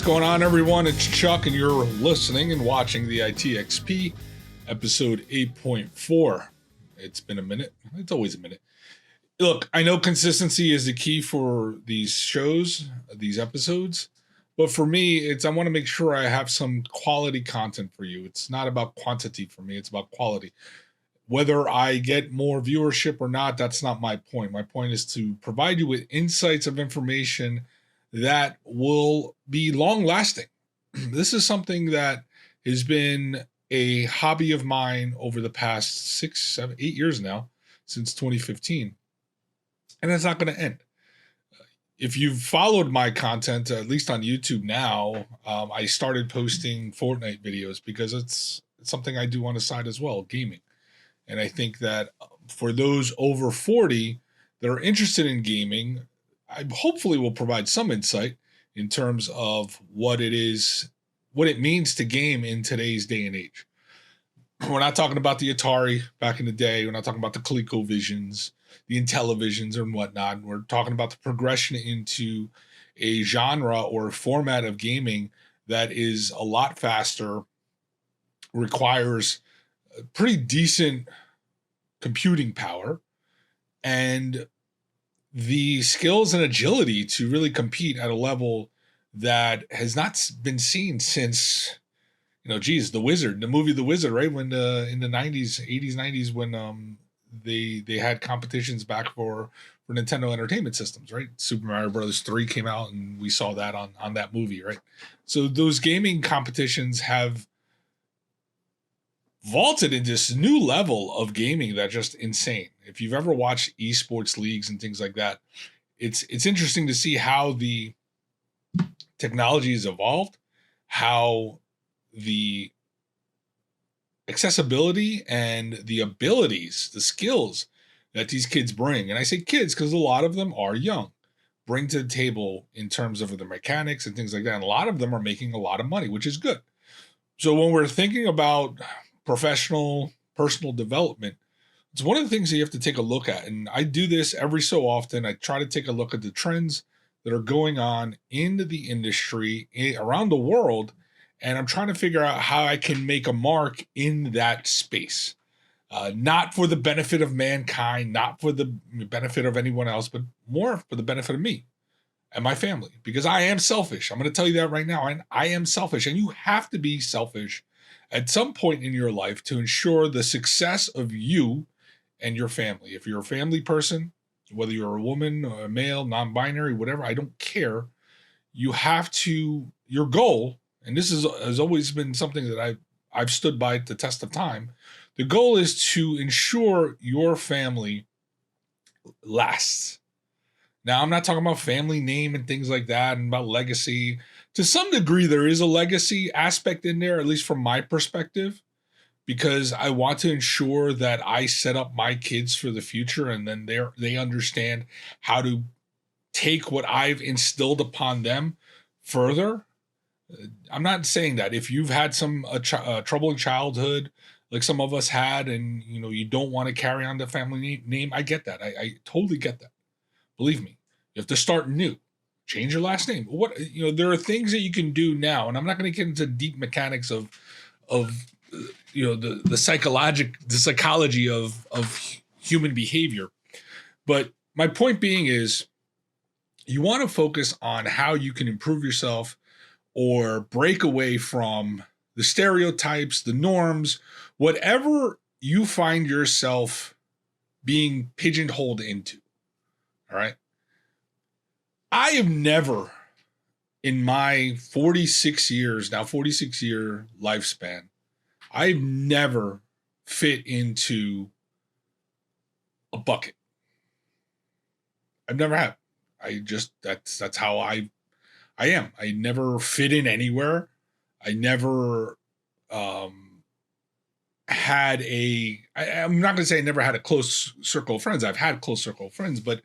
going on, everyone? It's Chuck, and you're listening and watching the ITXP, episode 8.4. It's been a minute. It's always a minute. Look, I know consistency is the key for these shows, these episodes, but for me, I want to make sure I have some quality content for you. It's not about quantity for me, it's about quality. Whether I get more viewership or not, that's not my point. My point is to provide you with insights of information that will be long lasting. This is something that has been a hobby of mine over the past 6, 7, 8 years now, since 2015. And it's not going to end. If you've followed my content, at least on YouTube now, I started posting Fortnite videos because it's something I do on the side as well, gaming. And I think that for those over 40 that are interested in gaming, I hopefully will provide some insight in terms of what it is, what it means to game in today's day and age. We're not talking about the Atari back in the day. We're not talking about the ColecoVisions, the Intellivisions and whatnot. We're talking about the progression into a genre or format of gaming that is a lot faster, requires pretty decent computing power, and the skills and agility to really compete at a level that has not been seen since, The Wizard, the movie The Wizard, right? When in the 90s, 80s, 90s, when they had competitions back for Nintendo Entertainment Systems, right? Super Mario Brothers 3 came out, and we saw that on that movie, right? So those gaming competitions have vaulted into this new level of gaming that's just insane. If you've ever watched esports leagues and things like that, it's interesting to see how the technology has evolved, how the accessibility and the abilities, the skills that these kids bring, and I say kids because a lot of them are young, bring to the table in terms of the mechanics and things like that. And a lot of them are making a lot of money, which is good. So when we're thinking about professional, personal development, it's one of the things that you have to take a look at. And I do this every so often. I try to take a look at the trends that are going on in the industry around the world, and I'm trying to figure out how I can make a mark in that space. Not for the benefit of mankind, not for the benefit of anyone else, but more for the benefit of me and my family, because I am selfish. I'm going to tell you that right now. And I am selfish, and you have to be selfish at some point in your life to ensure the success of you and your family. If you're a family person, whether you're a woman or a male, non-binary, whatever, I don't care. You have to, your goal, and this has always been something that I've stood by the test of time. The goal is to ensure your family lasts. Now, I'm not talking about family name and things like that and about legacy. To some degree, there is a legacy aspect in there, at least from my perspective, because I want to ensure that I set up my kids for the future, and then they understand how to take what I've instilled upon them further. I'm not saying that if you've had some troubling childhood, like some of us had, and you don't want to carry on the family name, I get that. I totally get that. Believe me, you have to start new. Change your last name. There are things that you can do now, and I'm not going to get into deep mechanics of the psychology of human behavior. But my point being is, you want to focus on how you can improve yourself or break away from the stereotypes, the norms, whatever you find yourself being pigeonholed into. All right. I have never, in my 46 year lifespan, I've never fit into a bucket. I've never had. That's how I am. I never fit in anywhere. I never had I'm not going to say I never had a close circle of friends. I've had a close circle of friends, but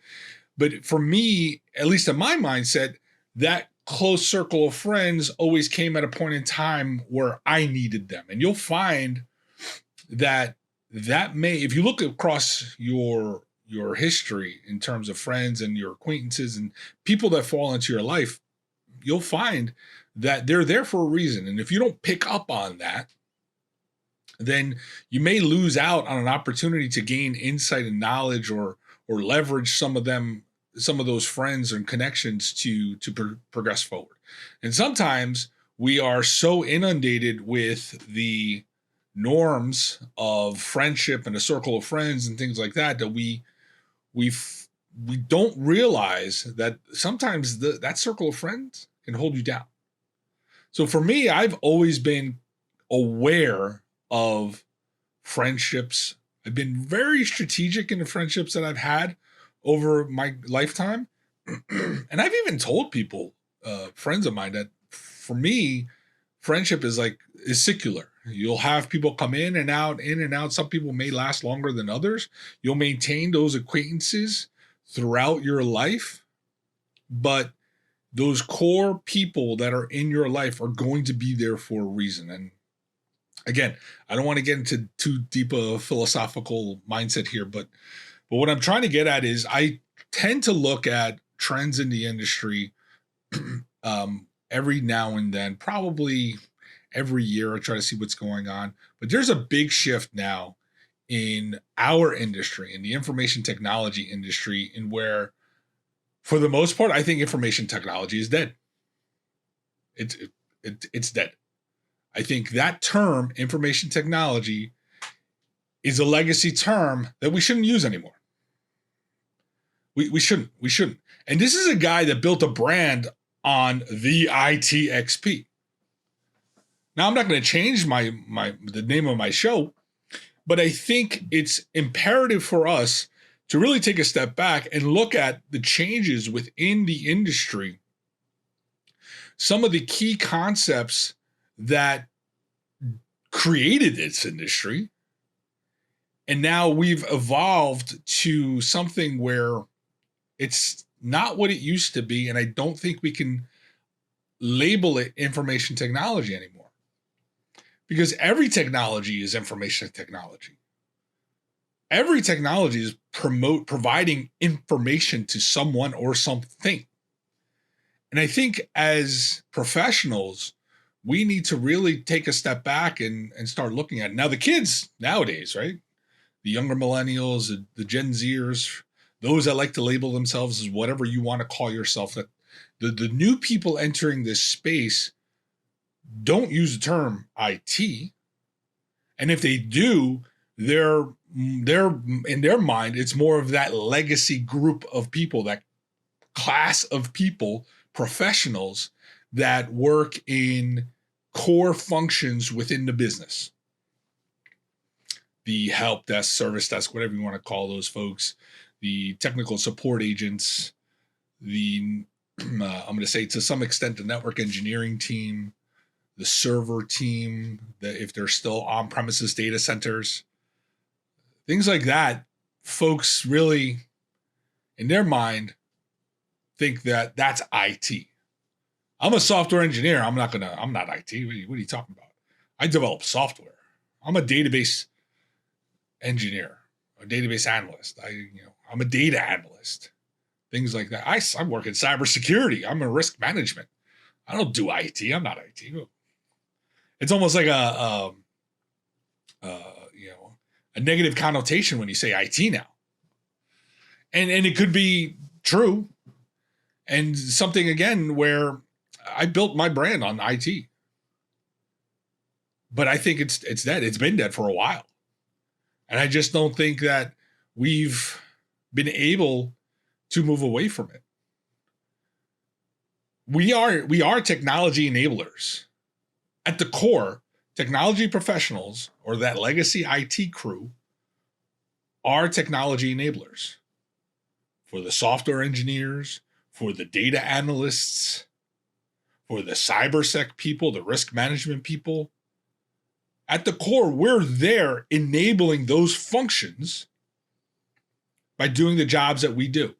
for me, at least in my mindset, that close circle of friends always came at a point in time where I needed them. And you'll find that if you look across your history in terms of friends and your acquaintances and people that fall into your life, you'll find that they're there for a reason. And if you don't pick up on that, then you may lose out on an opportunity to gain insight and knowledge, or leverage some of those friends and connections to progress forward. And sometimes we are so inundated with the norms of friendship and a circle of friends and things like that we don't realize that sometimes that circle of friends can hold you down. So for me, I've always been aware of friendships. I've been very strategic in the friendships that I've had over my lifetime. And I've even told people, friends of mine, that for me, friendship is secular. You'll have people come in and out, in and out. Some people may last longer than others. You'll maintain those acquaintances throughout your life, but those core people that are in your life are going to be there for a reason. And again, I don't want to get into too deep a philosophical mindset here, but what I'm trying to get at is I tend to look at trends in the industry every now and then, probably every year. I try to see what's going on. But there's a big shift now in our industry, in the information technology industry, in where, for the most part, I think information technology is dead. It's dead. I think that term, information technology, is a legacy term that we shouldn't use anymore. We shouldn't. And this is a guy that built a brand on the ITXP. Now, I'm not going to change the name of my show, but I think it's imperative for us to really take a step back and look at the changes within the industry, some of the key concepts that created this industry. And now we've evolved to something where it's not what it used to be. And I don't think we can label it information technology anymore, because every technology is information technology. Every technology is providing information to someone or something. And I think as professionals, we need to really take a step back and start looking at it. Now, the kids nowadays, right? The younger millennials, the Gen Zers, those that like to label themselves as whatever you want to call yourself, that the new people entering this space don't use the term IT. And if they do, they're in their mind, it's more of that legacy group of people, that class of people, professionals that work in core functions within the business. The help desk, service desk, whatever you want to call those folks, the technical support agents, I'm going to say to some extent the network engineering team, the server team, if they're still on-premises data centers, things like that. Folks really, in their mind, think that that's IT. I'm a software engineer. I'm not IT. What are you talking about? I develop software. I'm a database engineer, a database analyst. I'm a data analyst, things like that. I work in cybersecurity. I'm in risk management. I don't do IT. I'm not IT. It's almost like a negative connotation when you say IT now. And it could be true. And something, again, where I built my brand on IT. But I think it's dead. It's been dead for a while. And I just don't think that we've been able to move away from it. We are technology enablers. At the core, technology professionals, or that legacy IT crew, are technology enablers. For the software engineers, for the data analysts, for the cybersec people, the risk management people. At the core, we're there enabling those functions by doing the jobs that we do.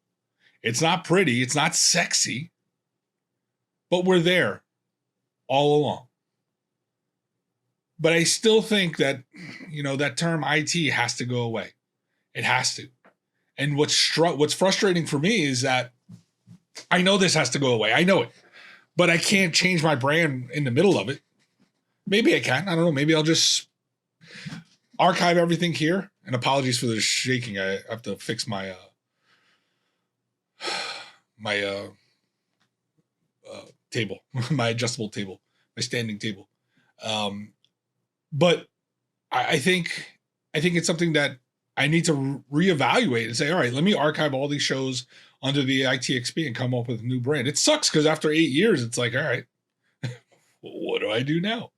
It's not pretty, it's not sexy, but we're there all along. But I still think that, that term IT has to go away. It has to. And what's frustrating for me is that I know this has to go away. I know it. but I can't change my brand in the middle of it. Maybe I can. I don't know. Maybe I'll just archive everything here. And apologies for the shaking. I have to fix my table, my adjustable table, my standing table. But I think it's something that I need to reevaluate and say, all right, let me archive all these shows under the ITXP and come up with a new brand. It sucks because after 8 years, it's like, all right, what do I do now?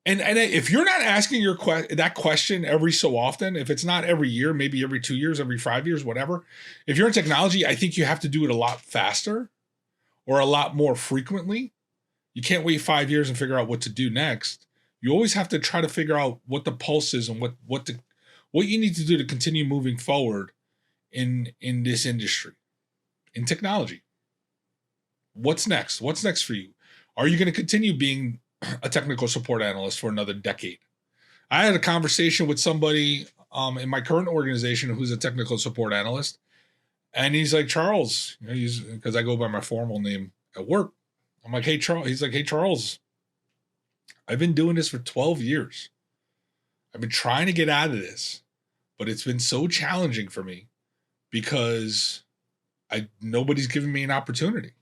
And if you're not asking that question every so often, if it's not every year, maybe every 2 years, every 5 years, whatever. If you're in technology, I think you have to do it a lot faster or a lot more frequently. You can't wait 5 years and figure out what to do next. You always have to try to figure out what the pulse is and what you need to do to continue moving forward in this industry, in technology. What's next? What's next for you? Are you going to continue being a technical support analyst for another decade? I had a conversation with somebody in my current organization who's a technical support analyst, and he's like, Charles, because I go by my formal name at work. I'm like, hey, Charles. He's like, hey, Charles, I've been doing this for 12 years. I've been trying to get out of this, but it's been so challenging for me because nobody's given me an opportunity.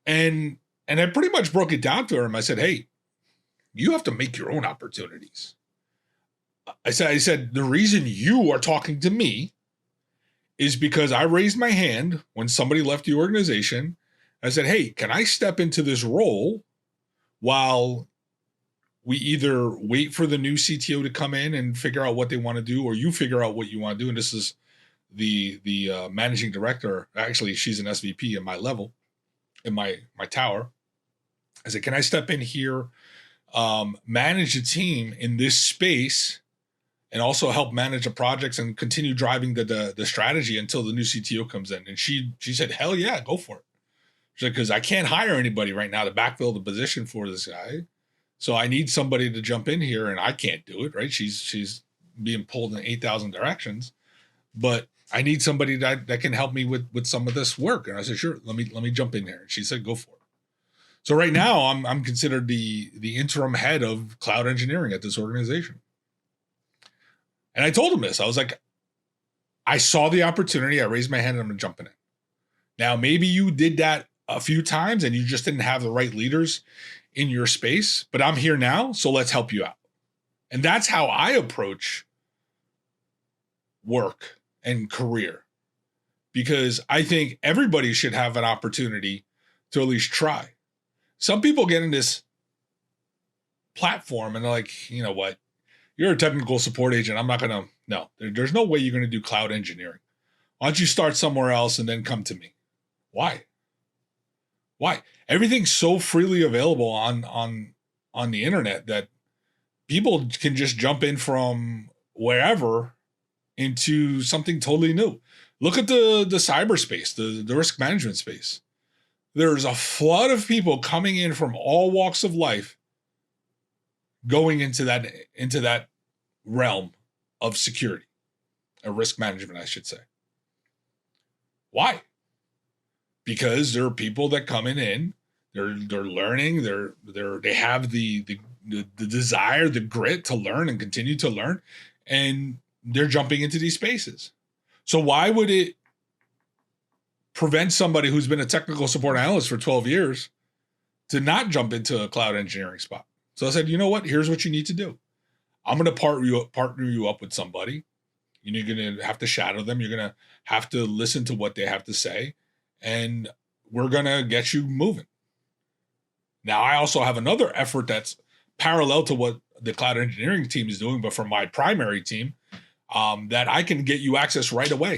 And I pretty much broke it down to him. I said, hey, you have to make your own opportunities. I said, the reason you are talking to me is because I raised my hand when somebody left the organization. I said, hey, can I step into this role while we either wait for the new CTO to come in and figure out what they want to do, or you figure out what you want to do? And this is the managing director. Actually, she's an SVP at my level, in my tower. I said, can I step in here, manage a team in this space, and also help manage the projects and continue driving the strategy until the new CTO comes in? And she said, hell yeah, go for it. She said, because I can't hire anybody right now to backfill the position for this guy. So I need somebody to jump in here, and I can't do it, right? She's being pulled in 8,000 directions, but I need somebody that can help me with some of this work. And I said, sure, let me jump in here. And she said, go for it. So right now I'm considered the interim head of cloud engineering at this organization. And I told him this. I was like, I saw the opportunity. I raised my hand and I'm jumping in. Now, maybe you did that a few times and you just didn't have the right leaders in your space, but I'm here now, so let's help you out. And that's how I approach work and career, because I think everybody should have an opportunity to at least try. Some people get in this platform and they're like, you know what? You're a technical support agent. I'm not going to, no, there's no way you're going to do cloud engineering. Why don't you start somewhere else and then come to me? Why? Everything's so freely available on the internet that people can just jump in from wherever into something totally new. Look at the cyberspace, the risk management space. There's a flood of people coming in from all walks of life going into that realm of security, risk management, I should say. Why? Because there are people that coming in, they're learning, they have the desire, the grit to learn and continue to learn, and they're jumping into these spaces. So why would it prevent somebody who's been a technical support analyst for 12 years to not jump into a cloud engineering spot? So I said, you know what? Here's what you need to do. I'm going to partner you up with somebody. You're going to have to shadow them. You're going to have to listen to what they have to say. And we're going to get you moving. Now, I also have another effort that's parallel to what the cloud engineering team is doing, but for my primary team, that I can get you access right away.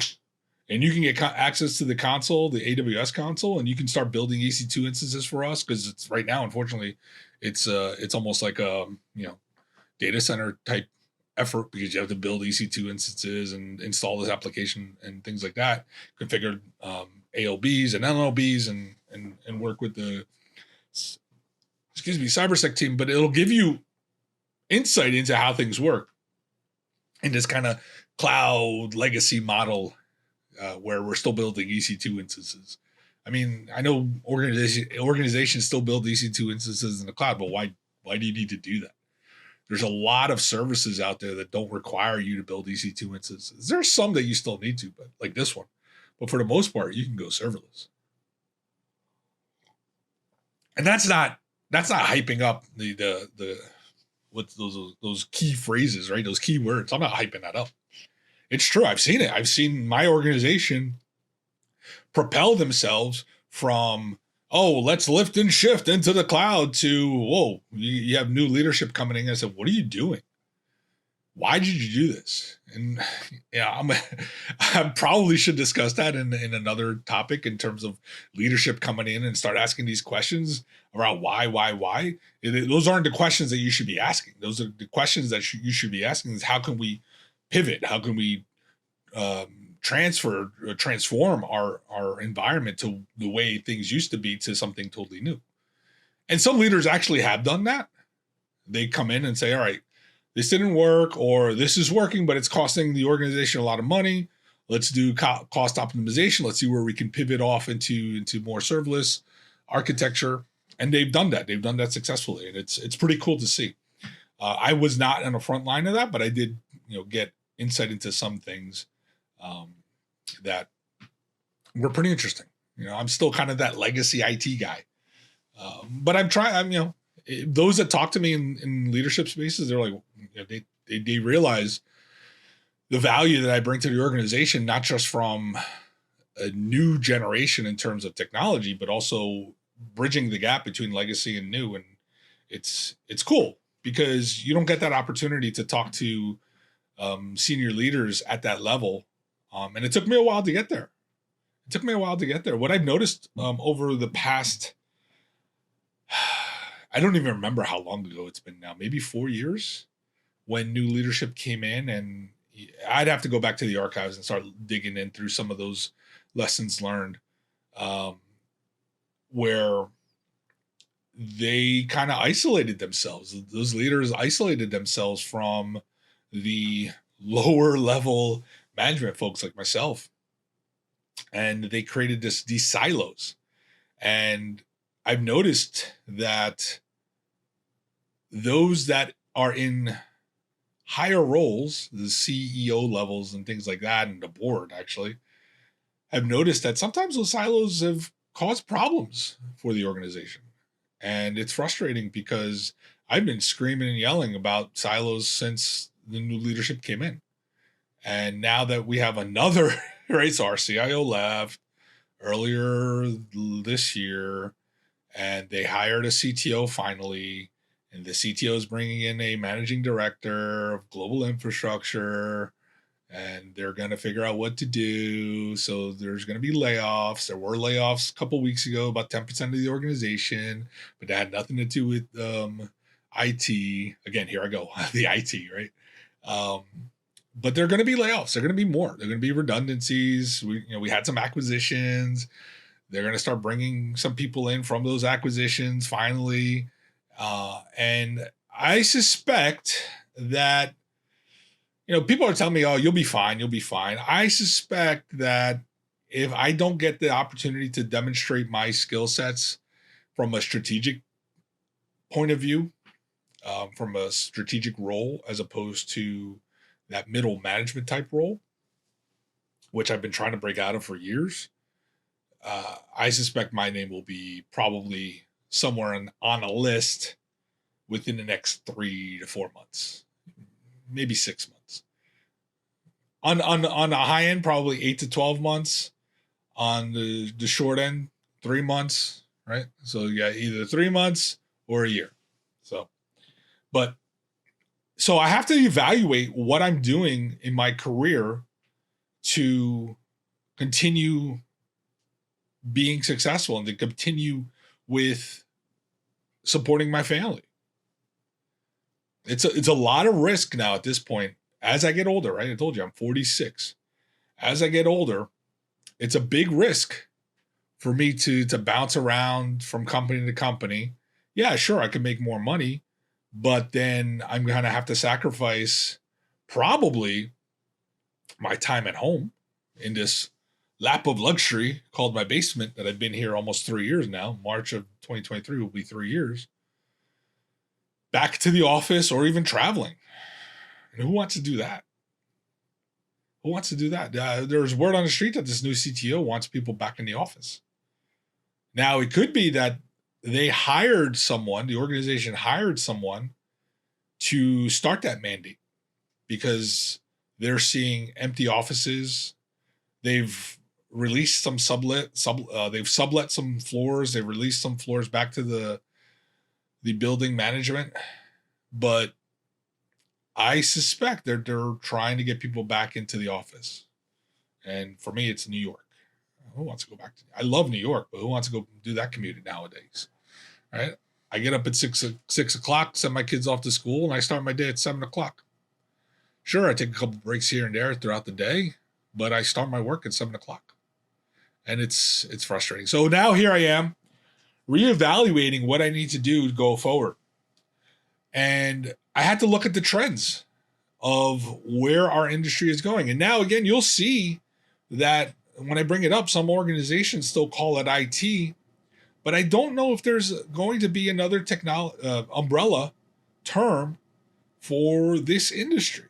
And you can get access to the console, the AWS console, and you can start building EC2 instances for us, because it's right now, unfortunately, it's almost like a data center type effort, because you have to build EC2 instances and install this application and things like that, configure ALBs and NLBs and work with the cybersec team. But it'll give you insight into how things work in this kind of cloud legacy model where we're still building EC2 instances. I mean, I know organizations still build EC2 instances in the cloud, but why do you need to do that? There's a lot of services out there that don't require you to build EC2 instances. There's some that you still need to, but like this one. But for the most part, you can go serverless. And that's not hyping up the what's those key phrases, right? Those key words. I'm not hyping that up. It's true. I've seen it. I've seen my organization propel themselves from, oh, let's lift and shift into the cloud, to, whoa, you have new leadership coming in. I said, what are you doing? Why did you do this? And yeah, I probably should discuss that in another topic in terms of leadership coming in and start asking these questions around why. Those aren't the questions that you should be asking. Those are the questions that you should be asking is, how can we pivot? How can we transform our environment to the way things used to be to something totally new? And some leaders actually have done that. They come in and say, all right, this didn't work, or this is working, but it's costing the organization a lot of money. Let's do cost optimization. Let's see where we can pivot off into more serverless architecture. And they've done that. They've done that successfully. And it's pretty cool to see. I was not on the front line of that, but I did, get insight into some things that were pretty interesting. I'm still kind of that legacy IT guy. But those that talk to me in leadership spaces, they're like, they realize the value that I bring to the organization, not just from a new generation in terms of technology, but also bridging the gap between legacy and new. And it's cool because you don't get that opportunity to talk to senior leaders at that level. And it took me a while to get there. What I've noticed over the past, I don't even remember how long ago it's been now, maybe 4 years, when new leadership came in, and I'd have to go back to the archives and start digging in through some of those lessons learned, where they kind of isolated themselves. Those leaders isolated themselves from the lower level management folks like myself. And they created these silos. And I've noticed that those that are in higher roles, the CEO levels and things like that, and the board actually, have noticed that sometimes those silos have caused problems for the organization. And it's frustrating because I've been screaming and yelling about silos since the new leadership came in. And now that we have another, right? So our CIO left earlier this year, and they hired a CTO finally. And the CTO is bringing in a managing director of global infrastructure, and they're going to figure out what to do. So there's going to be layoffs. There were layoffs a couple weeks ago, about 10% of the organization, but that had nothing to do with IT. Again, here I go, the IT, right? But there are going to be layoffs. There are going to be more. There are going to be redundancies. We had some acquisitions. They're going to start bringing some people in from those acquisitions finally. And I suspect that, people are telling me, oh, you'll be fine. I suspect that if I don't get the opportunity to demonstrate my skill sets from a strategic point of view, from a strategic role, as opposed to that middle management type role, which I've been trying to break out of for years, I suspect my name will be probably somewhere on a list within the next 3 to 4 months, maybe 6 months. On the high end, probably 8 to 12 months. On the short end, 3 months, right? So yeah, either 3 months or a year. So I have to evaluate what I'm doing in my career to continue being successful and to continue with supporting my family. It's a lot of risk now at this point. As I get older, right? I told you I'm 46. As I get older, it's a big risk for me to bounce around from company to company. Yeah, sure, I can make more money, but then I'm going to have to sacrifice probably my time at home in this lap of luxury called my basement that I've been here almost 3 years now. March of 2023 will be 3 years. Back to the office or even traveling. And who wants to do that? Who wants to do that? There's word on the street that this new CTO wants people back in the office. Now, it could be that they hired someone, the organization hired someone to start that mandate because they're seeing empty offices. They've released some they've sublet some floors. They've released some floors back to the building management. But I suspect they're trying to get people back into the office. And for me, it's New York. Who wants to go back to? I love New York, but who wants to go do that commute nowadays? Right? I get up at 6 o'clock, send my kids off to school, and I start my day at 7 o'clock. Sure, I take a couple breaks here and there throughout the day, but I start my work at 7 o'clock. And it's frustrating. So now here I am, reevaluating what I need to do to go forward. And I had to look at the trends of where our industry is going. And now, again, you'll see that when I bring it up, some organizations still call it IT, but I don't know if there's going to be another umbrella term for this industry.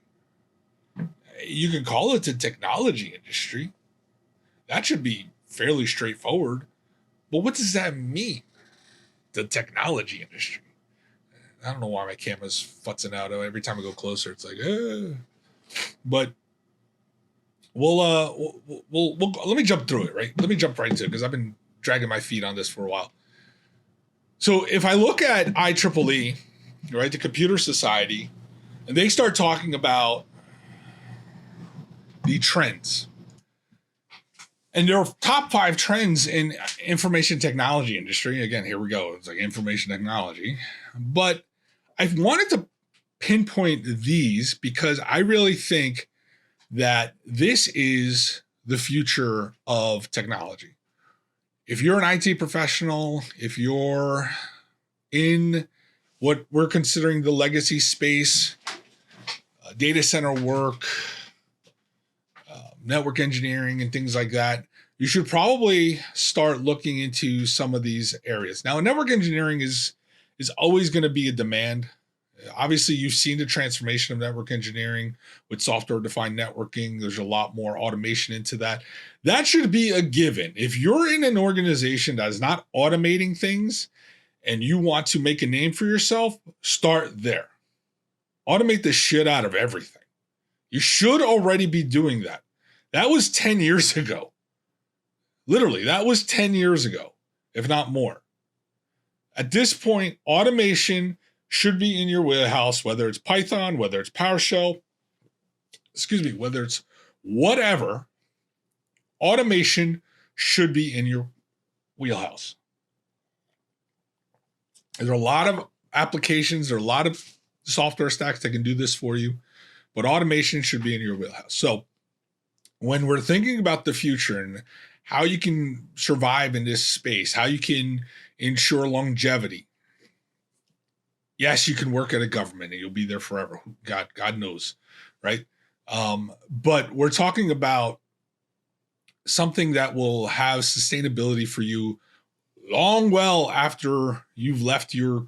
You can call it the technology industry. That should be fairly straightforward. But what does that mean? The technology industry. I don't know why my camera's futzing out. Every time I go closer, it's like, But we'll let me jump through it, right? Let me jump right into it because I've been dragging my feet on this for a while. So if I look at IEEE, right, the Computer Society, and they start talking about the trends. And there are top 5 trends in information technology industry. Again, here we go. It's like information technology. But I wanted to pinpoint these because I really think that this is the future of technology. If you're an IT professional, if you're in what we're considering the legacy space, data center work, network engineering and things like that, you should probably start looking into some of these areas. Now, network engineering is always going to be a demand. Obviously, you've seen the transformation of network engineering with software-defined networking. There's a lot more automation into that. That should be a given. If you're in an organization that is not automating things and you want to make a name for yourself, start there. Automate the shit out of everything. You should already be doing that. That was 10 years ago. Literally, that was 10 years ago, if not more. At this point, automation should be in your wheelhouse, whether it's Python, whether it's PowerShell, whether it's whatever. Automation should be in your wheelhouse. There are a lot of applications, there are a lot of software stacks that can do this for you, but automation should be in your wheelhouse. So when we're thinking about the future and how you can survive in this space, how you can ensure longevity. Yes, you can work at a government and you'll be there forever. God knows, right? But we're talking about something that will have sustainability for you long well after you've left your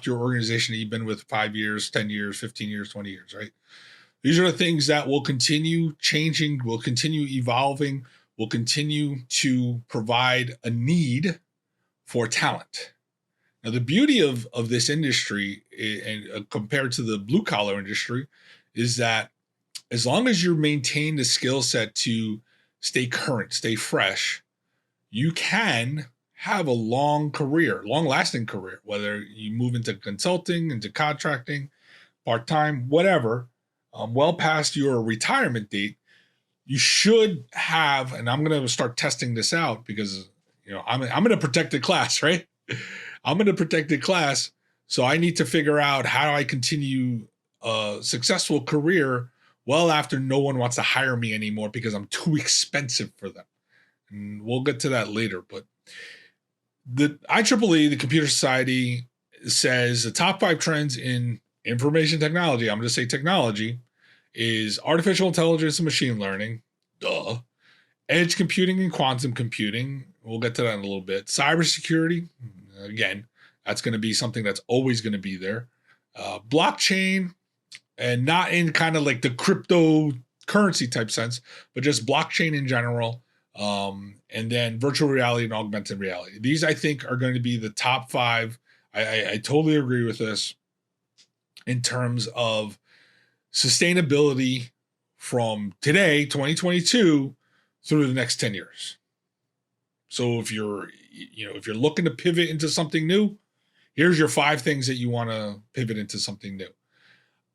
organization that you've been with 5 years, 10 years, 15 years, 20 years, right? These are the things that will continue changing, will continue evolving, will continue to provide a need for talent. Now, the beauty of this industry, and compared to the blue collar industry, is that as long as you maintain the skill set to stay current, stay fresh, you can have a long lasting career, whether you move into consulting, into contracting, part-time, whatever, well past your retirement date. You should have, and I'm going to start testing this out because, I'm in a protected class, right? I'm in a protected class. So I need to figure out how I continue a successful career well after no one wants to hire me anymore because I'm too expensive for them. And we'll get to that later. But the IEEE, the Computer Society, says the top 5 trends in information technology, I'm going to say technology, is artificial intelligence and machine learning, edge computing and quantum computing. We'll get to that in a little bit. Cybersecurity, again, that's going to be something that's always going to be there. Blockchain, and not in kind of like the cryptocurrency type sense, but just blockchain in general. And then virtual reality and augmented reality. These, I think, are going to be the top 5. I totally agree with this in terms of sustainability from today, 2022, through the next 10 years. So if you're looking to pivot into something new, here's your 5 things that you want to pivot into something new.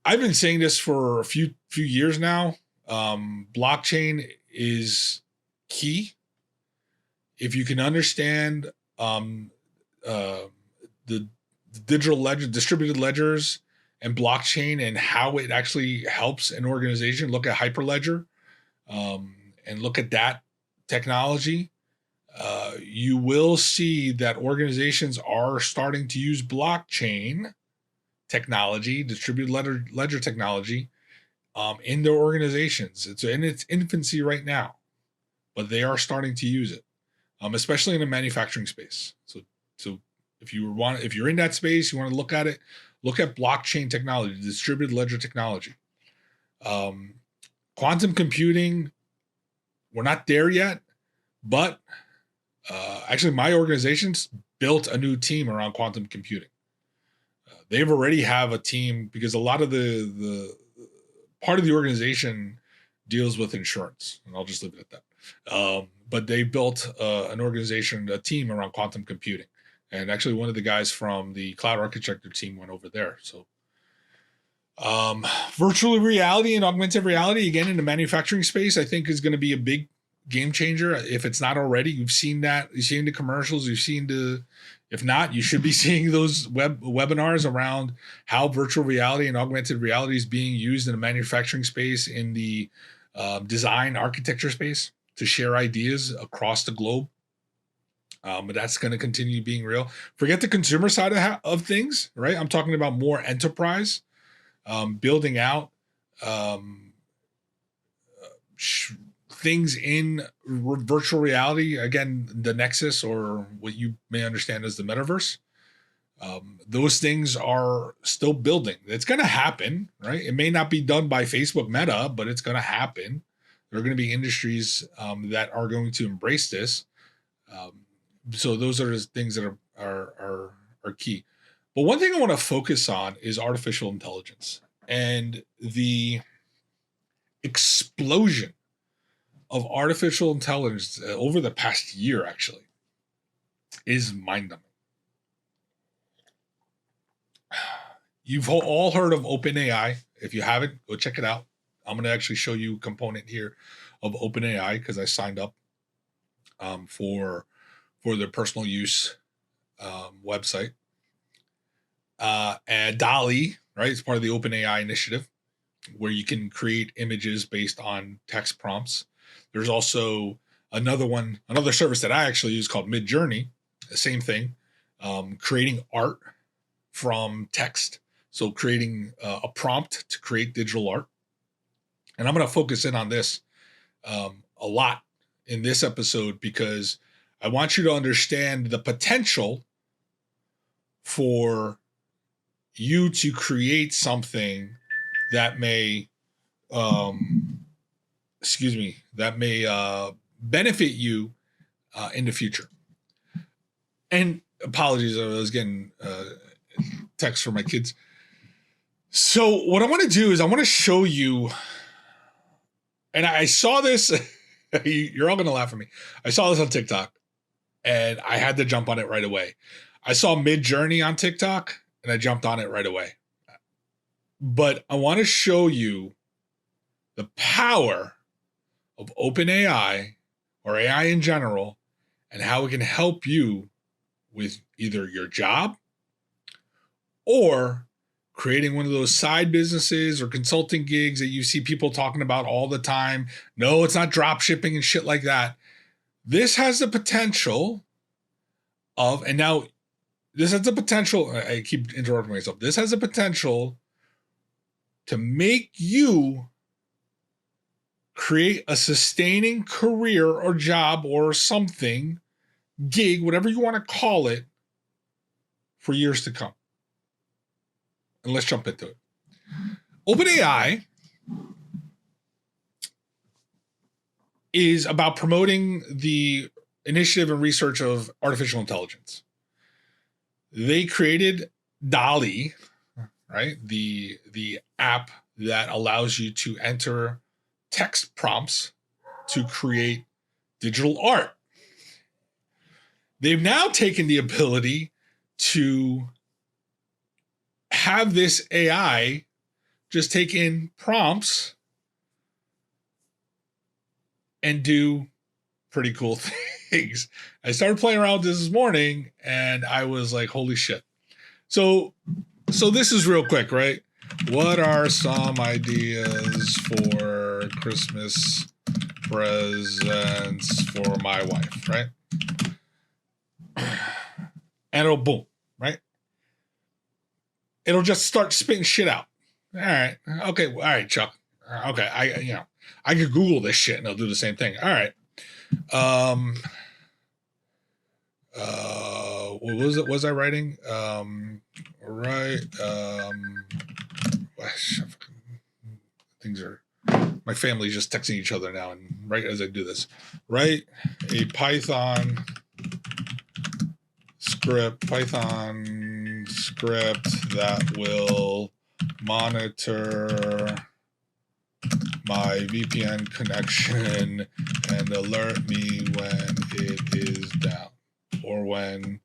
I've been saying this for a few years now. Blockchain is key. If you can understand the digital ledger, distributed ledgers, and blockchain, and how it actually helps an organization, look at Hyperledger, and look at that technology. You will see that organizations are starting to use blockchain technology, distributed ledger technology, in their organizations. It's in its infancy right now, but they are starting to use it, especially in the manufacturing space. So if you're in that space, you want to look at it, look at blockchain technology, distributed ledger technology. Quantum computing, we're not there yet, but actually my organization's built a new team around quantum computing. They've already have a team, because a lot of the part of the organization deals with insurance, and I'll just leave it at that. But they built an organization, a team around quantum computing. And actually one of the guys from the cloud architecture team went over there. So virtual reality and augmented reality, again, in the manufacturing space, I think is going to be a big game changer. If it's not already, you've seen that. You've seen the commercials. You've seen if not, you should be seeing those webinars around how virtual reality and augmented reality is being used in the manufacturing space, in the design architecture space, to share ideas across the globe. But that's going to continue being real. Forget the consumer side of things, right? I'm talking about more enterprise, building out things in virtual reality. Again, the Nexus, or what you may understand as the metaverse. Those things are still building. It's going to happen, right? It may not be done by Facebook Meta, but it's going to happen. There are going to be industries that are going to embrace this. So those are the things that are key. But one thing I want to focus on is artificial intelligence, and the explosion of artificial intelligence over the past year actually is mind-numbing. You've all heard of OpenAI. If you haven't, go check it out. I'm going to actually show you a component here of OpenAI, because I signed up for their personal use website. And DALL-E, right? It's part of the OpenAI initiative, where you can create images based on text prompts. There's also another service that I actually use called Midjourney. The same thing, creating art from text. So creating a prompt to create digital art. And I'm going to focus in on this a lot in this episode, because I want you to understand the potential for you to create something that may, benefit you in the future. And apologies, I was getting text from my kids. So what I want to do is I want to show you, and I saw this, you're all going to laugh at me. I saw this on TikTok, and I had to jump on it right away. I saw Midjourney on TikTok, and I jumped on it right away. But I want to show you the power of OpenAI, or AI in general, and how it can help you with either your job or creating one of those side businesses or consulting gigs that you see people talking about all the time. No, it's not drop shipping and shit like that. This has the potential of, and now this has the potential, I keep interrupting myself. This has the potential to make you create a sustaining career or job or something, gig, whatever you want to call it, for years to come. And let's jump into it. OpenAI is about promoting the initiative and research of artificial intelligence. They created DALL-E, right? The app that allows you to enter text prompts to create digital art. They've now taken the ability to have this AI just take in prompts and do pretty cool things. I started playing around with this morning and I was like, holy shit. So this is real quick, right? What are some ideas for Christmas presents for my wife, right? And it'll boom, right? It'll just start spitting shit out. All right. Okay. All right, Chuck. Okay. I could Google this shit and it'll do the same thing. All right. What was I writing? Things are, my family's just texting each other now, and right as I do this, write a Python script that will monitor my VPN connection and alert me when it is down or when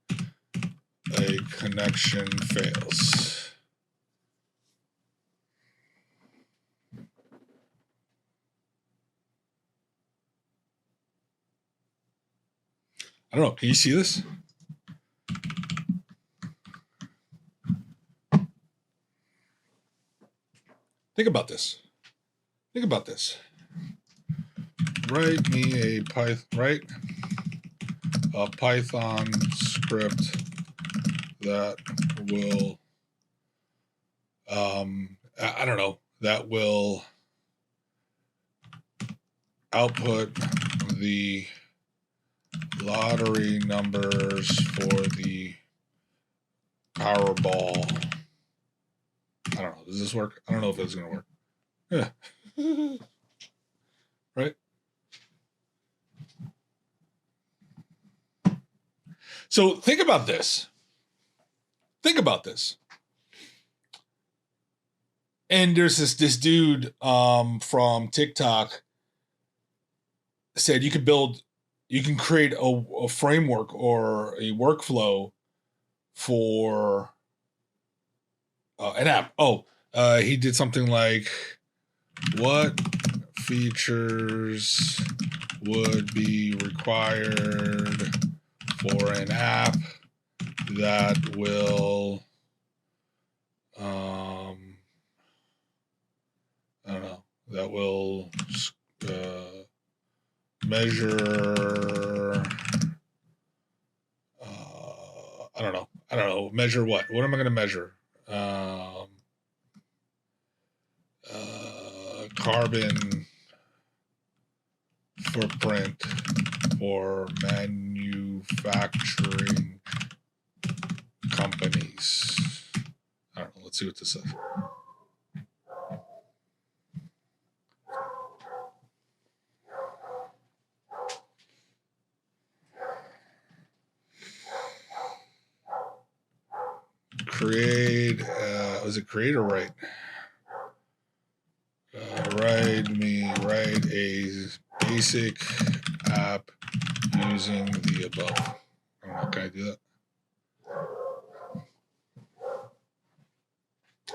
a connection fails. I don't know. Can you see this? Think about this. Write me a Python script that will, that will output the lottery numbers for the Powerball. I don't know. Does this work? I don't know if it's going to work. Yeah. Right? So think about this. And there's this dude from TikTok said you can create a framework or a workflow for an app. He did something like, what features would be required for an app that will, that will measure, measure what? What am I going to measure? Carbon footprint for manufacturing companies. I don't know. Let's see what this says. Was it create or write? Write a basic app using the above. I don't know. Can I do that?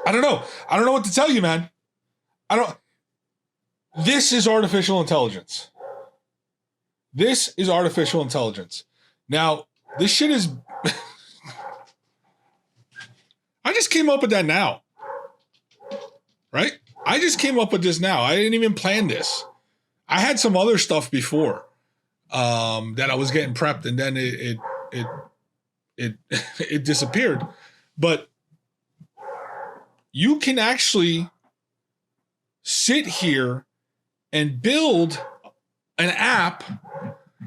I don't know. I don't know what to tell you, man. This is artificial intelligence. Now, this shit is... I just came up with that now. Right? I just came up with this now. I didn't even plan this. I had some other stuff before that I was getting prepped, and then it disappeared. But you can actually sit here and build an app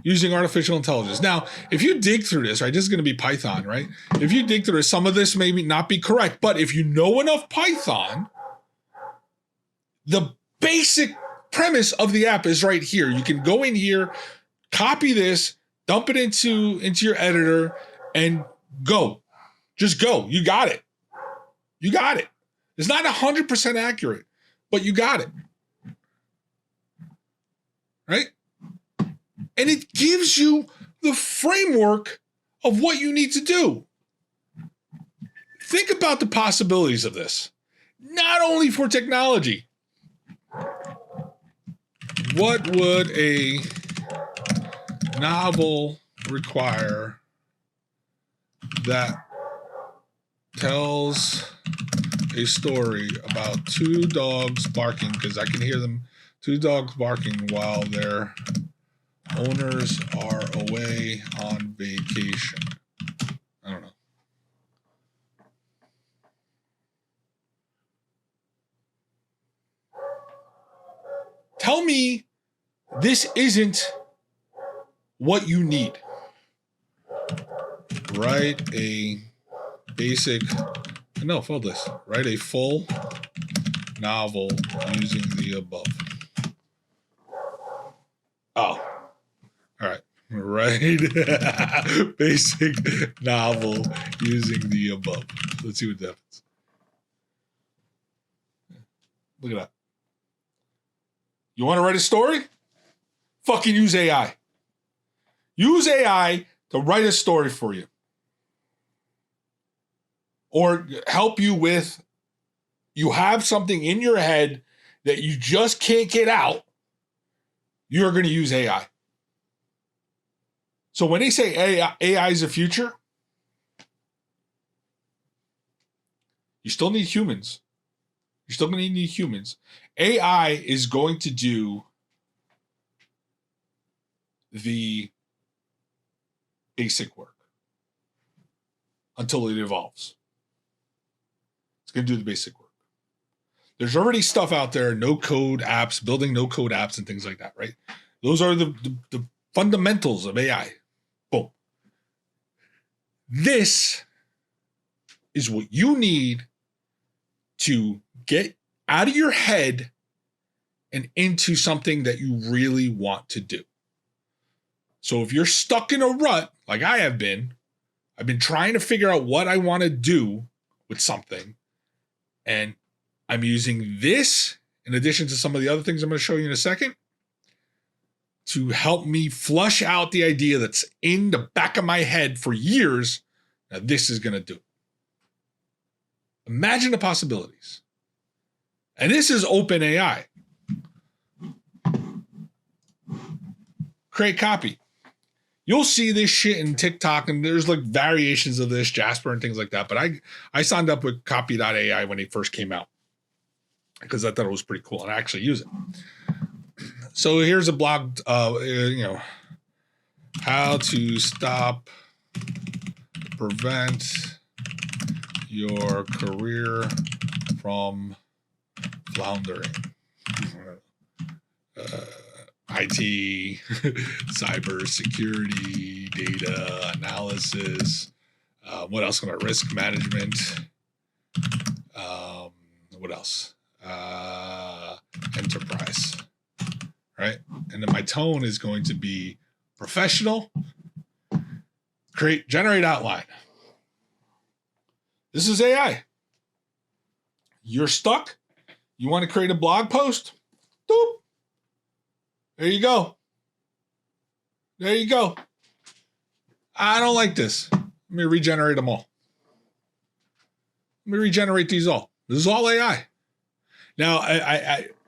using artificial intelligence. Now, if you dig through this, right, this is going to be Python, right? If you dig through this, some of this may not be correct, but if you know enough Python, the basic premise of the app is right here. You can go in here, copy this, dump it into your editor, and go. Just go. You got it. You got it. It's not 100% accurate, but you got it. Right? And it gives you the framework of what you need to do. Think about the possibilities of this. Not only for technology. What would a novel require that tells a story about two dogs barking, because I can hear them, two dogs barking while their owners are away on vacation? I don't know. Tell me this isn't what you need. Write a basic, no, fold this. Write a full novel using the above. Oh, all right. Write basic novel using the above. Let's see what happens. Look at that. You want to write a story? Fucking use AI. Use AI to write a story for you. Or help you with, you have something in your head that you just can't get out, you're going to use AI. So when they say AI is the future, you still need humans. You're still going to need humans. AI is going to do the basic work until it evolves. It's going to do the basic work. There's already stuff out there, no-code apps, building no-code apps and things like that, right? Those are the fundamentals of AI. Boom. This is what you need to get out of your head and into something that you really want to do. So if you're stuck in a rut, like I have been, I've been trying to figure out what I want to do with something, and I'm using this, in addition to some of the other things I'm going to show you in a second, to help me flush out the idea that's in the back of my head for years. Now this is going to do it. Imagine the possibilities. And this is open AI. Create copy. You'll see this shit in TikTok, and there's like variations of this, Jasper and things like that. But I signed up with copy.ai when it first came out because I thought it was pretty cool, and I actually use it. So here's a blog, how to prevent your career from floundering. IT, cyber security, data analysis. What else? Risk management. What else? Enterprise. Right? And then my tone is going to be professional. Generate outline. This is AI. You're stuck. You want to create a blog post? Doop. There you go. There you go. I don't like this. Let me regenerate them all. Let me regenerate these all. This is all AI. Now,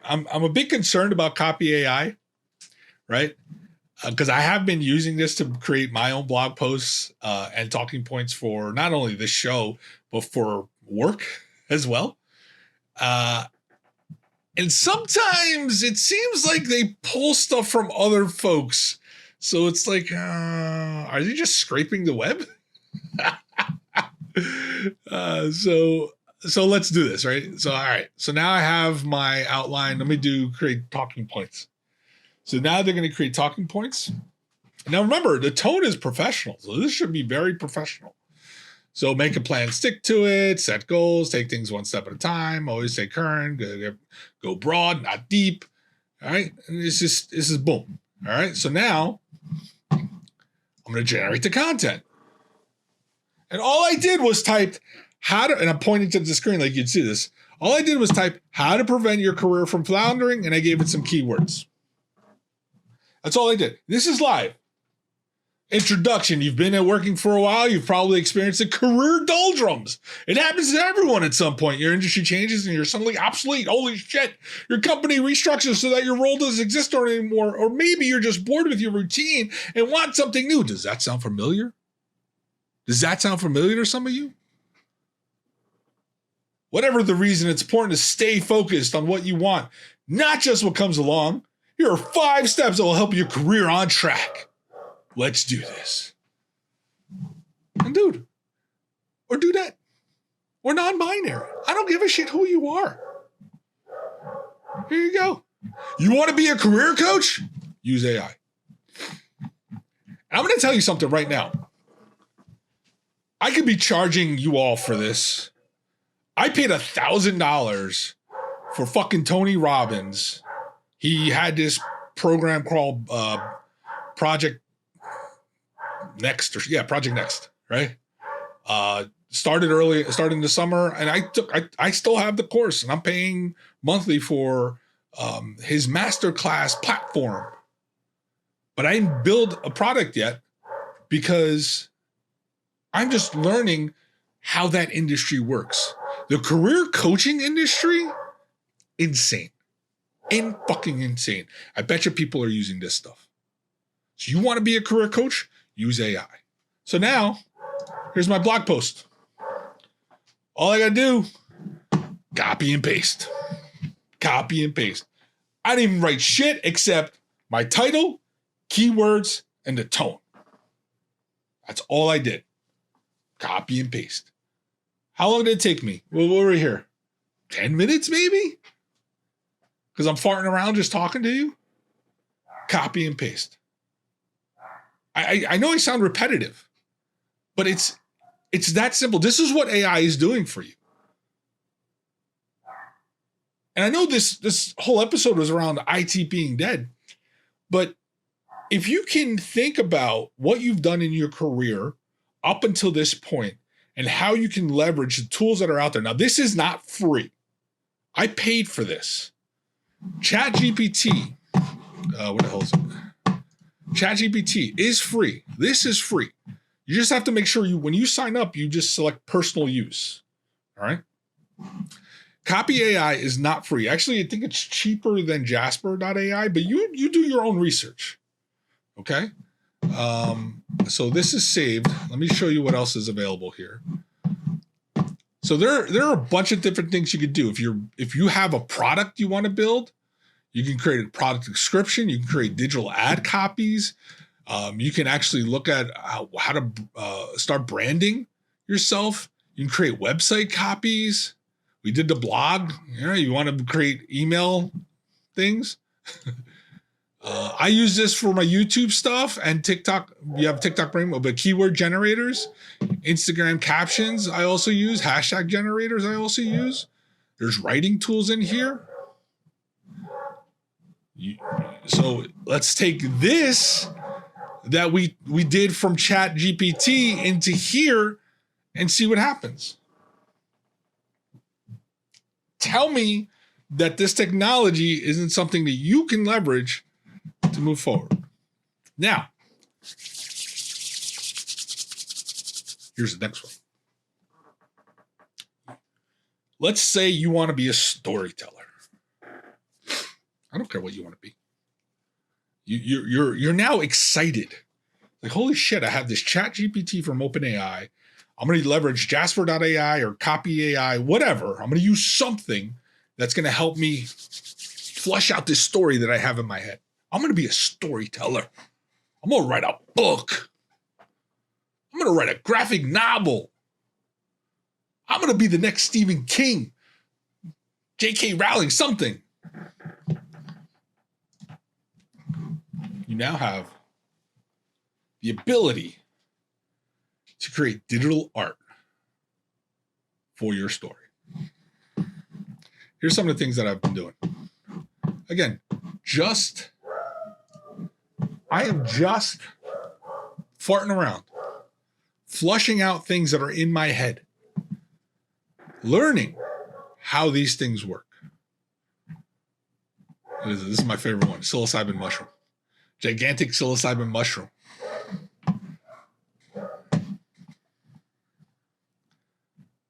I'm a bit concerned about copy AI, right? Because I have been using this to create my own blog posts and talking points for not only this show, but for work as well. And sometimes it seems like they pull stuff from other folks. So it's like, are they just scraping the web? So So let's do this, right? So, all right. So now I have my outline. Let me create talking points. So now they're going to create talking points. Now remember, the tone is professional. So this should be very professional. So make a plan, stick to it, set goals, take things one step at a time, always stay current, go broad, not deep. All right. And this is boom. All right. So now I'm going to generate the content. And all I did was type and I'm pointing to the screen like you'd see this. All I did was type how to prevent your career from floundering, and I gave it some keywords. That's all I did. This is live. Introduction. You've been at working for a while. You've probably experienced the career doldrums. It happens to everyone at some point. Your industry changes and you're suddenly obsolete. Holy shit. Your company restructures so that your role doesn't exist anymore. Or maybe you're just bored with your routine and want something new. Does that sound familiar? Does that sound familiar to some of you? Whatever the reason, it's important to stay focused on what you want, not just what comes along. Here are 5 steps that will help your career on track. Let's do this. And dude, or do that. Or non-binary. I don't give a shit who you are. Here you go. You want to be a career coach? Use AI. And I'm going to tell you something right now. I could be charging you all for this. I paid $1,000 for fucking Tony Robbins. He had this program called Project Next, Project Next, right? Started in the summer, and I still have the course, and I'm paying monthly for his masterclass platform. But I didn't build a product yet because I'm just learning how that industry works. The career coaching industry, insane. Fucking insane. I bet you people are using this stuff. So you want to be a career coach? Use AI. So now, here's my blog post. All I got to do, copy and paste. Copy and paste. I didn't even write shit except my title, keywords, and the tone. That's all I did. Copy and paste. How long did it take me? Well, we're here. 10 minutes maybe? Because I'm farting around just talking to you? Copy and paste. I know I sound repetitive, but it's that simple. This is what AI is doing for you. And I know this whole episode was around IT being dead, but if you can think about what you've done in your career up until this point and how you can leverage the tools that are out there. Now, this is not free. I paid for this. ChatGPT, what the hell is it? ChatGPT is free. This is free. You just have to make sure when you sign up, you just select personal use. All right. Copy AI is not free. Actually, I think it's cheaper than Jasper.ai, but you do your own research. Okay. So this is saved. Let me show you what else is available here. So there are a bunch of different things you could do. If you have a product you want to build, you can create a product description. You can create digital ad copies. You can actually look at how to start branding yourself. You can create website copies. We did the blog. You want to create email things. I use this for my YouTube stuff and TikTok. You have TikTok Brain, but keyword generators, Instagram captions. I also use hashtag generators. I also use. There's writing tools in here. So let's take this that we did from Chat GPT into here and see what happens. Tell me that this technology isn't something that you can leverage to move forward. Now, here's the next one. Let's say you want to be a storyteller. I don't care what you want to be. You're now excited. Like, holy shit, I have this Chat GPT from OpenAI. I'm going to leverage Jasper.ai or Copy AI, whatever. I'm going to use something that's going to help me flesh out this story that I have in my head. I'm going to be a storyteller. I'm going to write a book. I'm going to write a graphic novel. I'm going to be the next Stephen King, J.K. Rowling, something. You now have the ability to create digital art for your story. Here's some of the things that I've been doing. Again, I am just farting around, flushing out things that are in my head, learning how these things work. This is my favorite one, psilocybin mushroom. Gigantic psilocybin mushroom.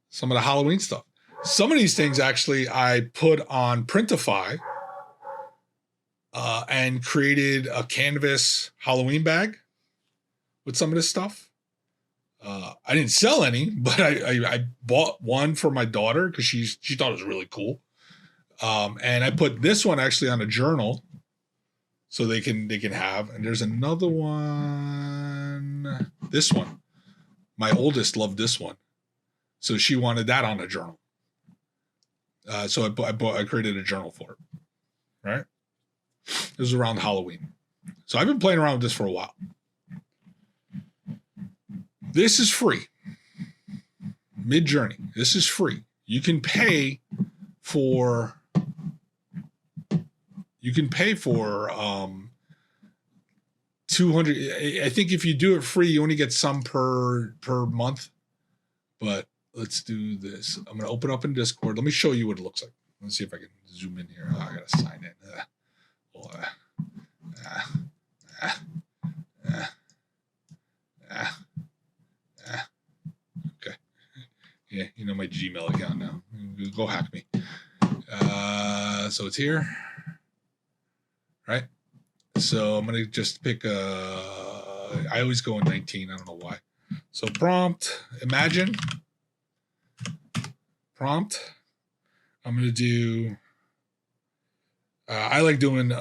Some of the Halloween stuff. Some of these things actually I put on Printify and created a canvas Halloween bag with some of this stuff. I didn't sell any, but I bought one for my daughter because she thought it was really cool. And I put this one actually on a journal so they can have. And there's another one. This one. My oldest loved this one, so she wanted that on a journal. So I created a journal for it. Right. This was around Halloween. So I've been playing around with this for a while. This is free. Mid-Journey. This is free. You can pay for 200. I think if you do it free, you only get some per month. But let's do this. I'm going to open up in Discord. Let me show you what it looks like. Let's see if I can zoom in here. Oh, I got to sign in. Okay. Yeah, you know my Gmail account now. Go hack me. So it's here. Right? So I'm going to just pick I always go in 19. I don't know why. So prompt, imagine. Prompt. I'm going to do, I like doing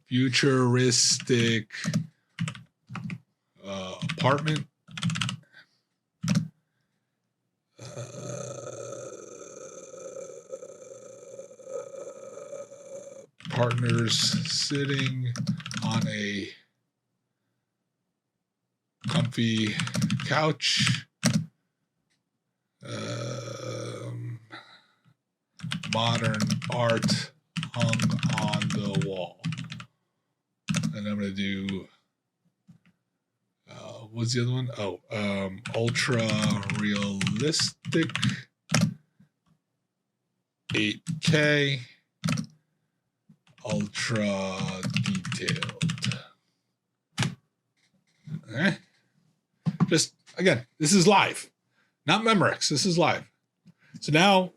futuristic apartment. Partners sitting on a comfy couch. Modern art hung on the wall. And I'm going to do, what's the other one? Oh, ultra realistic 8K. Ultra detailed. Okay. Just, again, this is live, not Memorex. This is live. So now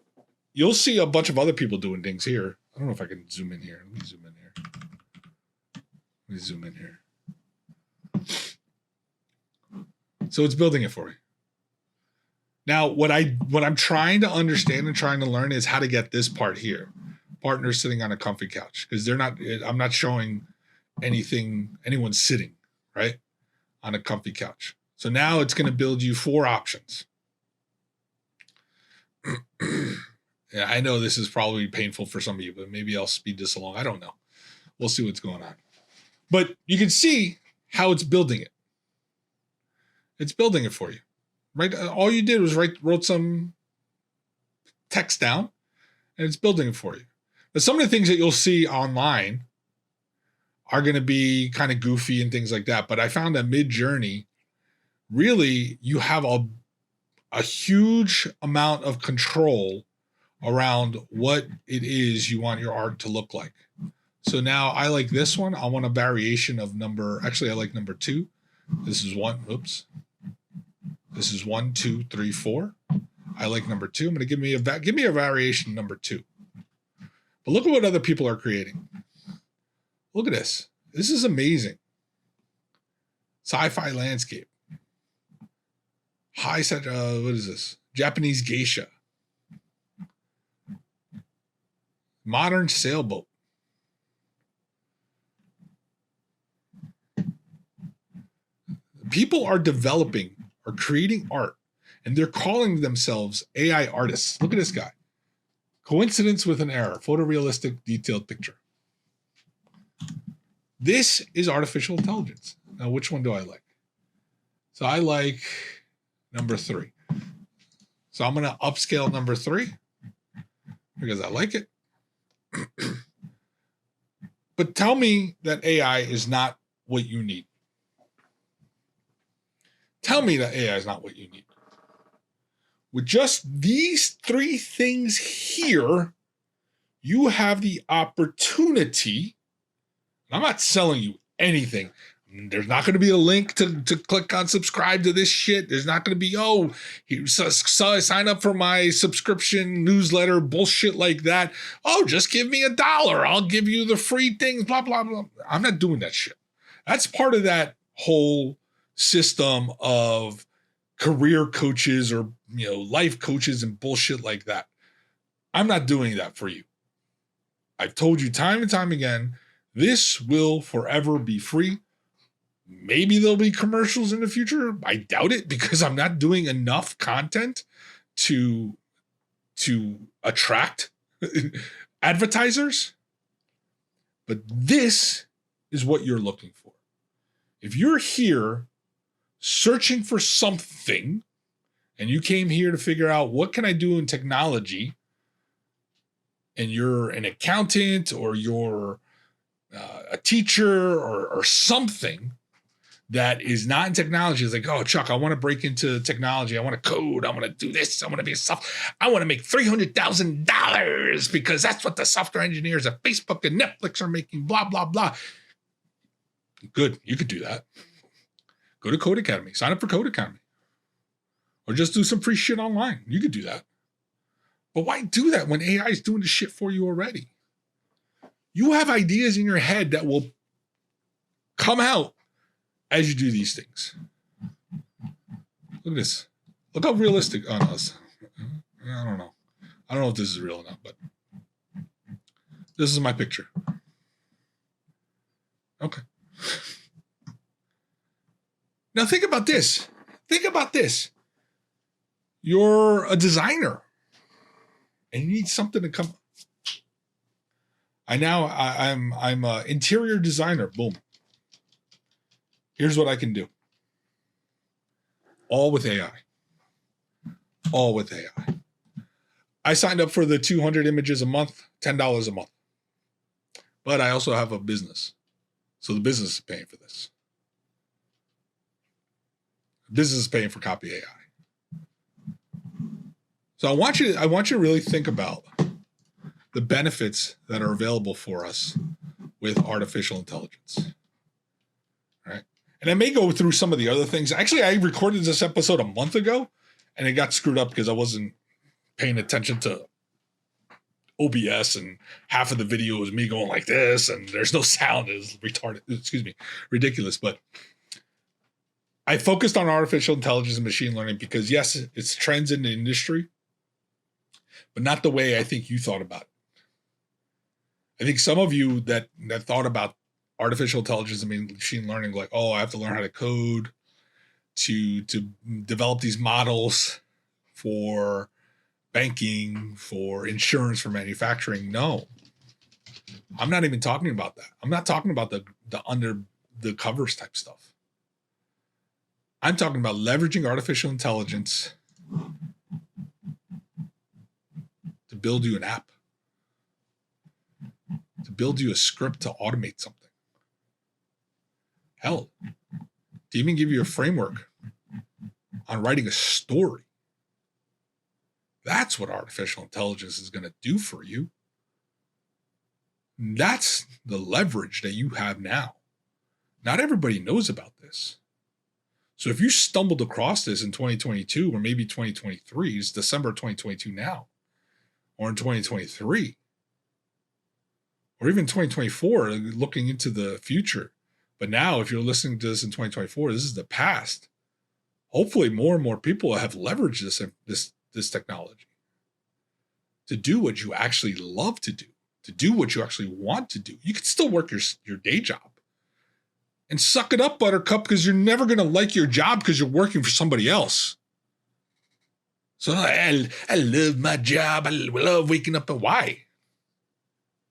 you'll see a bunch of other people doing things here. I don't know if I can zoom in here. Let me zoom in here. So it's building it for you. Now, what I'm trying to understand and trying to learn is how to get this part here. Partners sitting on a comfy couch, because I'm not showing anyone sitting, right, on a comfy couch. So now it's going to build you 4 options. Yeah, I know this is probably painful for some of you, but maybe I'll speed this along. I don't know. We'll see what's going on. But you can see how it's building it. It's building it for you, right? All you did was wrote some text down, and it's building it for you. But some of the things that you'll see online are going to be kind of goofy and things like that. But I found that Mid-Journey, really, you have a huge amount of control around what it is you want your art to look like. So now I like this one. I want a variation of number. Actually, I like number 2. This is 1. Oops. This is 1, 2, 3, 4. I like number 2. I'm going to give me a variation number 2. But look at what other people are creating. Look at this. This is amazing. Sci-fi landscape. What is this? Japanese geisha. Modern sailboat. People are creating art, and they're calling themselves AI artists. Look at this guy. Coincidence with an error. Photorealistic detailed picture. This is artificial intelligence. Now, which one do I like? So I like number 3. So I'm going to upscale number 3 because I like it. But tell me that AI is not what you need. Tell me that AI is not what you need. With just these 3 things here, you have the opportunity. I'm not selling you anything. There's not going to be a link to click on subscribe to this shit. There's not going to be, sign up for my subscription newsletter, bullshit like that. Oh, just give me $1. I'll give you the free things, blah, blah, blah. I'm not doing that shit. That's part of that whole system of career coaches or, life coaches and bullshit like that. I'm not doing that for you. I've told you time and time again, this will forever be free. Maybe there'll be commercials in the future. I doubt it because I'm not doing enough content to attract advertisers. But this is what you're looking for. If you're here searching for something and you came here to figure out what can I do in technology, and you're an accountant or you're a teacher or something that is not in technology, is like, oh, Chuck, I want to break into technology. I want to code. I want to do this. I want to be I want to make $300,000 because that's what the software engineers at Facebook and Netflix are making, blah, blah, blah. Good. You could do that. Go to Code Academy. Sign up for Code Academy. Or just do some free shit online. You could do that. But why do that when AI is doing the shit for you already? You have ideas in your head that will come out as you do these things. Look at this. Look how realistic. Oh, no, I don't know. I don't know if this is real or not, but this is my picture. Okay. Now think about this. Think about this. You're a designer and you need something to come. I'm an interior designer. Boom. Here's what I can do. All with AI. All with AI. I signed up for the 200 images a month, $10 a month. But I also have a business. So the business is paying for this. The business is paying for copy AI. So I want you to really think about the benefits that are available for us with artificial intelligence. All right. And I may go through some of the other things. Actually, I recorded this episode a month ago and it got screwed up because I wasn't paying attention to OBS and half of the video was me going like this and there's no sound. It's ridiculous. But I focused on artificial intelligence and machine learning because yes, it's trends in the industry, but not the way I think you thought about it. I think some of you that thought about artificial intelligence and machine learning, like, oh, I have to learn how to code to develop these models for banking, for insurance, for manufacturing. No, I'm not even talking about that. I'm not talking about the under the covers type stuff. I'm talking about leveraging artificial intelligence to build you an app, to build you a script to automate something. Hell, to even give you a framework on writing a story. That's what artificial intelligence is going to do for you. That's the leverage that you have now. Not everybody knows about this. So if you stumbled across this in 2022 or maybe 2023, it's December 2022 now, or in 2023, or even 2024, looking into the future. But now, if you're listening to this in 2024, this is the past. Hopefully, more and more people have leveraged this technology to do what you actually love to do what you actually want to do. You can still work your day job. And suck it up, Buttercup, because you're never going to like your job because you're working for somebody else. So I love my job. I love waking up. But why?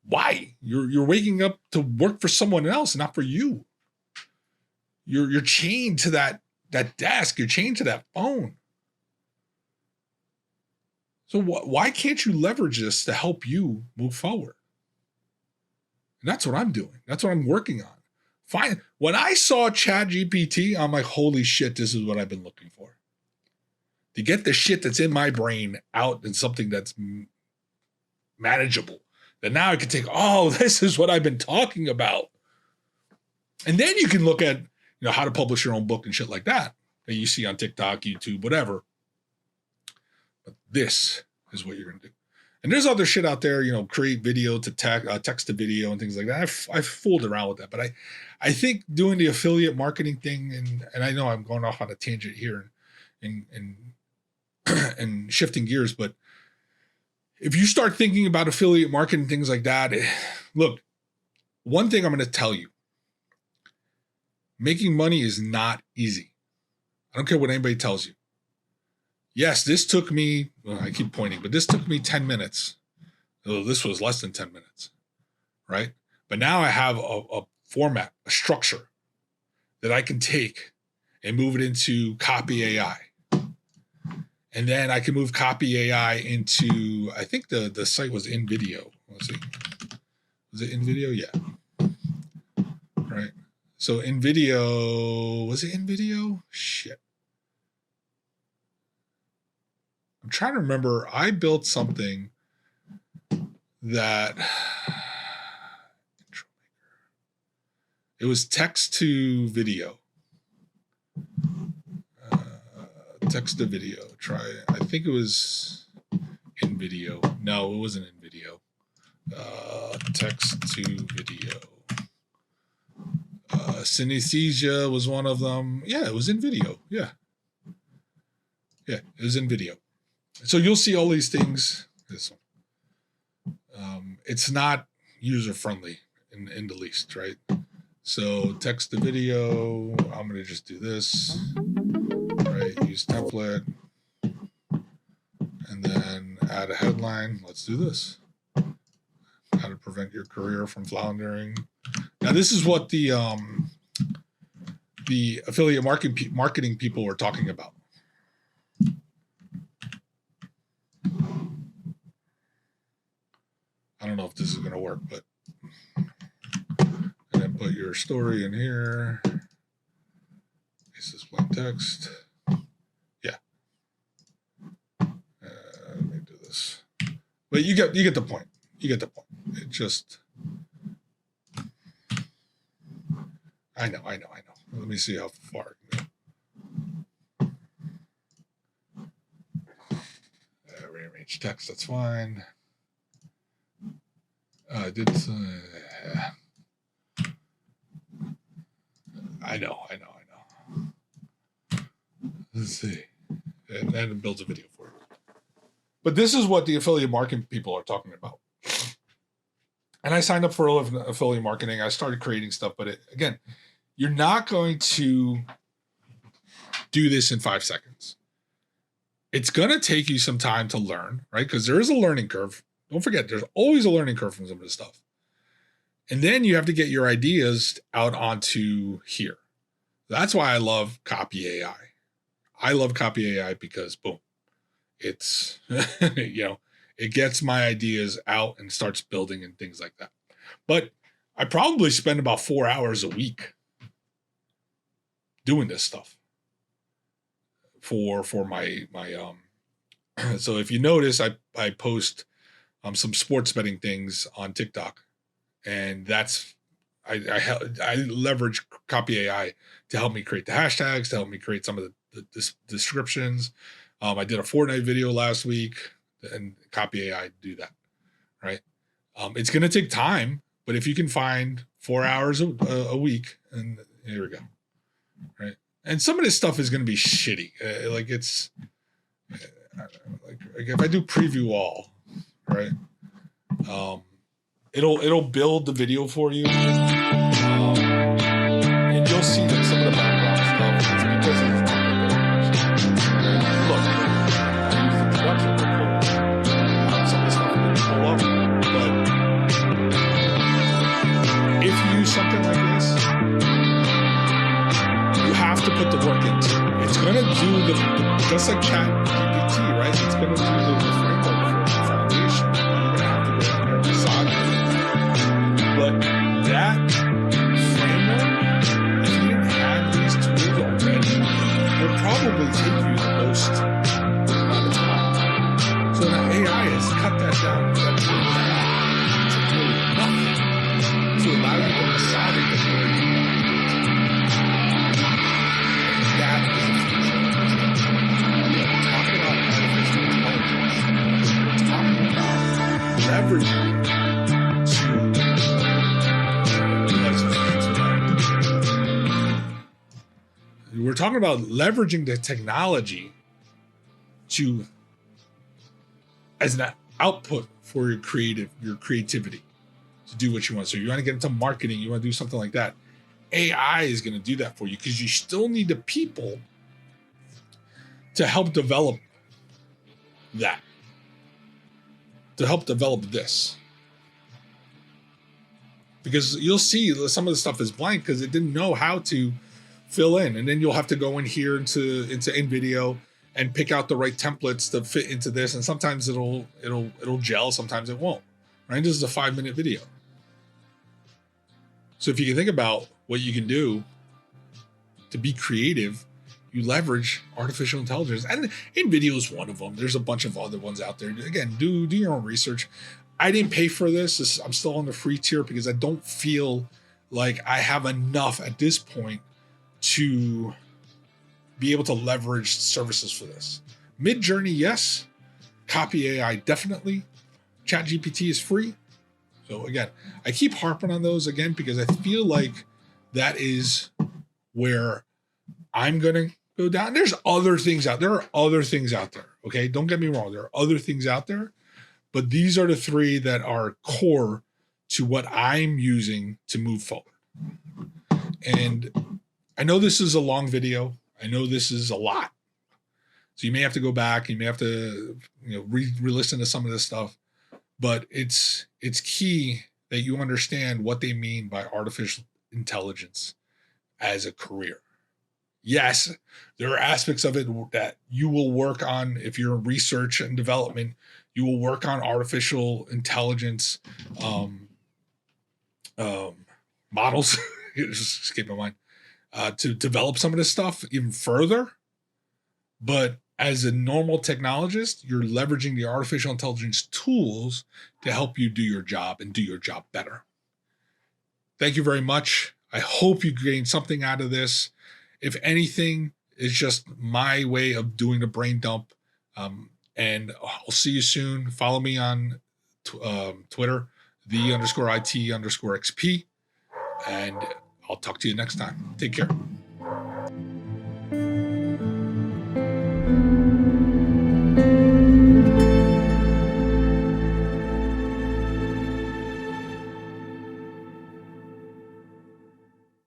Why? You're waking up to work for someone else, not for you. You're chained to that desk. You're chained to that phone. So why can't you leverage this to help you move forward? And that's what I'm doing. That's what I'm working on. Fine. When I saw ChatGPT, I'm like, holy shit, this is what I've been looking for. To get the shit that's in my brain out in something that's manageable. That now I can take, oh, this is what I've been talking about. And then you can look at, how to publish your own book and shit like that you see on TikTok, YouTube, whatever. But this is what you're going to do. And there's other shit out there, create video to text to video and things like that. I've fooled around with that. But I think doing the affiliate marketing thing, and I know I'm going off on a tangent here and shifting gears, but if you start thinking about affiliate marketing, things like that, look, one thing I'm going to tell you, making money is not easy. I don't care what anybody tells you. Yes, this took me, I keep pointing, but this took me 10 minutes. Although this was less than 10 minutes, right? But now I have a format, a structure that I can take and move it into Copy AI. And then I can move Copy AI into, I think the site was in video. Let's see. Was it in video? Yeah. Right. So in video, was it in video? Shit. I'm trying to remember. I built something that it was text to video. Text to video. Try. I think it was in video. No, it wasn't in video. Text to video. Synesthesia was one of them. Yeah, it was in video. Yeah, it was in video. So you'll see all these things. This one. It's not user friendly in the least, right? So text to video. I'm gonna just do this. Right, use template, and then add a headline. Let's do this. How to prevent your career from floundering. Now, this is what the affiliate marketing people were talking about. I don't know if this is going to work, but and then put your story in here. This is plain text. Let me do this. But you get the point. You get the point. It just I know. Let me see how far I can go. Rearrange text, that's fine. I did I know. Let's see. And then it builds a video for it. But this is what the affiliate marketing people are talking about. And I signed up for affiliate marketing. I started creating stuff, but again, you're not going to do this in 5 seconds. It's going to take you some time to learn, right? Because there is a learning curve. Don't forget, there's always a learning curve from some of this stuff. And then you have to get your ideas out onto here. That's why I love Copy AI. I love Copy AI because, boom, it's, it gets my ideas out and starts building and things like that. But I probably spend about 4 hours a week doing this stuff for my so if you notice, I post some sports betting things on TikTok, and that's I leverage Copy AI to help me create the hashtags, to help me create some of the descriptions. I did a Fortnite video last week, and Copy AI do that, right? It's going to take time, but if you can find 4 hours a week, and here we go, right? And some of this stuff is going to be shitty. It's like if I do preview all, right? It'll build the video for you, and to put the work into. It's going to do the just like Chat GPT, right? It's going to do the framework for the foundation. You're going to have to go in there and decide. But that framework, if you didn't have these tools already, will probably take you the most amount of time. So now AI has cut that down, that time down to nearly nothing to allow you to decide it the way you want. That is the future. We're talking about artificial intelligence. We're talking about leveraging We're talking about leveraging the technology as an output for your creativity to do what you want. So you want to get into marketing, you want to do something like that. AI is going to do that for you because you still need the people to help develop that, to help develop this. Because you'll see some of the stuff is blank because it didn't know how to fill in, and then you'll have to go in here into InVideo and pick out the right templates to fit into this. And sometimes it'll gel, sometimes it won't. Right? This is a 5-minute video. So if you can think about what you can do to be creative, you leverage artificial intelligence. And InVideo is one of them. There's a bunch of other ones out there. Again, do your own research. I didn't pay for this. I'm still on the free tier because I don't feel like I have enough at this point to be able to leverage services for this. Midjourney, yes. Copy AI, definitely. ChatGPT is free. So again, I keep harping on those again because I feel like that is where I'm going to go down. There's other things out there. There are other things out there. Okay, don't get me wrong. There are other things out there, but these are the three that are core to what I'm using to move forward. And I know this is a long video. I know this is a lot. So you may have to go back. You may have to, re-listen to some of this stuff. But it's key that you understand what they mean by artificial intelligence as a career. Yes, there are aspects of it that you will work on if you're in research and development. You will work on artificial intelligence models. Just escaped my mind. To develop some of this stuff even further. But as a normal technologist, you're leveraging the artificial intelligence tools to help you do your job and do your job better. Thank you very much. I hope you gained something out of this. If anything, it's just my way of doing the brain dump. And I'll see you soon. Follow me on Twitter, _IT_XP. And I'll talk to you next time. Take care.